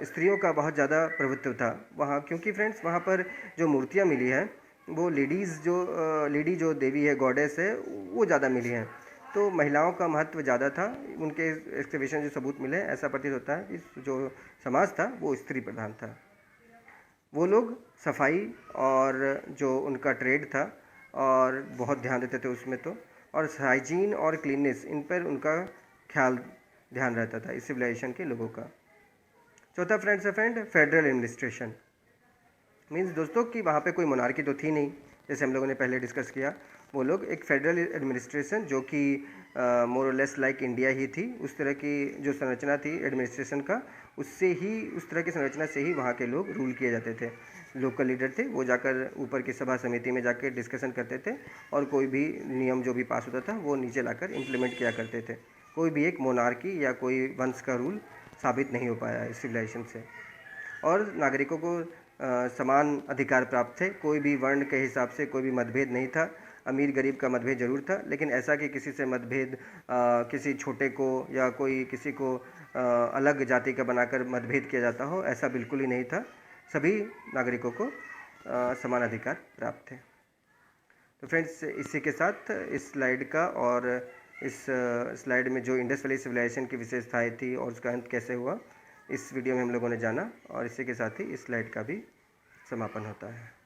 स्त्रियों का बहुत ज़्यादा प्रभुत्व था वहाँ, क्योंकि फ्रेंड्स वहाँ पर जो मूर्तियाँ मिली हैं वो लेडी जो देवी है, गॉडेस है, वो ज़्यादा मिली हैं। तो महिलाओं का महत्व ज़्यादा था। उनके एक्सकवेशन जो सबूत मिले ऐसा प्रतीत होता है कि जो समाज था वो स्त्री प्रधान था। वो लोग सफाई और जो उनका ट्रेड था और बहुत ध्यान देते थे उसमें, तो और हाइजीन और क्लीननेस, इन पर उनका ध्यान रहता था इस सिविलाइजेशन के लोगों का। चौथा फ्रेंड्स है फेडरल एडमिनिस्ट्रेशन, मीन्स दोस्तों कि वहाँ पे कोई मोनार्की तो थी नहीं, जैसे हम लोगों ने पहले डिस्कस किया। वो लोग एक फेडरल एडमिनिस्ट्रेशन जो कि मोर और लेस लाइक इंडिया ही थी, उस तरह की जो संरचना थी एडमिनिस्ट्रेशन का, उस तरह की संरचना से ही वहाँ के लोग रूल किए जाते थे। लोकल लीडर थे, वो जाकर ऊपर की सभा समिति में जाकर डिस्कशन करते थे, और कोई भी नियम जो भी पास होता था वो नीचे लाकर इम्प्लीमेंट किया करते थे। कोई भी एक मोनार्की या कोई वंश का रूल साबित नहीं हो पाया इस सिविलाइजेशन से। और नागरिकों को समान अधिकार प्राप्त थे, कोई भी वर्ण के हिसाब से कोई भी मतभेद नहीं था। अमीर गरीब का मतभेद जरूर था, लेकिन ऐसा कि किसी से मतभेद, किसी छोटे को या कोई किसी को अलग जाति का बनाकर मतभेद किया जाता हो, ऐसा बिल्कुल ही नहीं था। सभी नागरिकों को समान अधिकार प्राप्त थे। तो फ्रेंड्स इसी के साथ इस स्लाइड का और इस स्लाइड में जो इंडस वैली सिविलाइजेशन की विशेषताएँ थी और उसका अंत कैसे हुआ, इस वीडियो में हम लोगों ने जाना, और इसी के साथ ही इस स्लाइड का भी समापन होता है।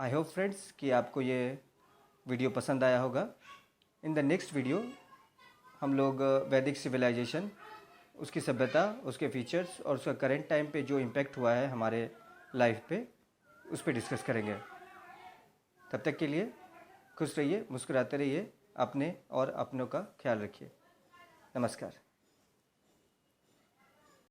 आई होप फ्रेंड्स कि आपको ये वीडियो पसंद आया होगा। इन द नेक्स्ट वीडियो हम लोग वैदिक सिविलाइजेशन, उसकी सभ्यता, उसके फीचर्स और उसका करेंट टाइम पे जो इम्पैक्ट हुआ है हमारे लाइफ पे, उस पर डिस्कस करेंगे। तब तक के लिए खुश रहिए, मुस्कुराते रहिए, अपने और अपनों का ख्याल रखिए। नमस्कार।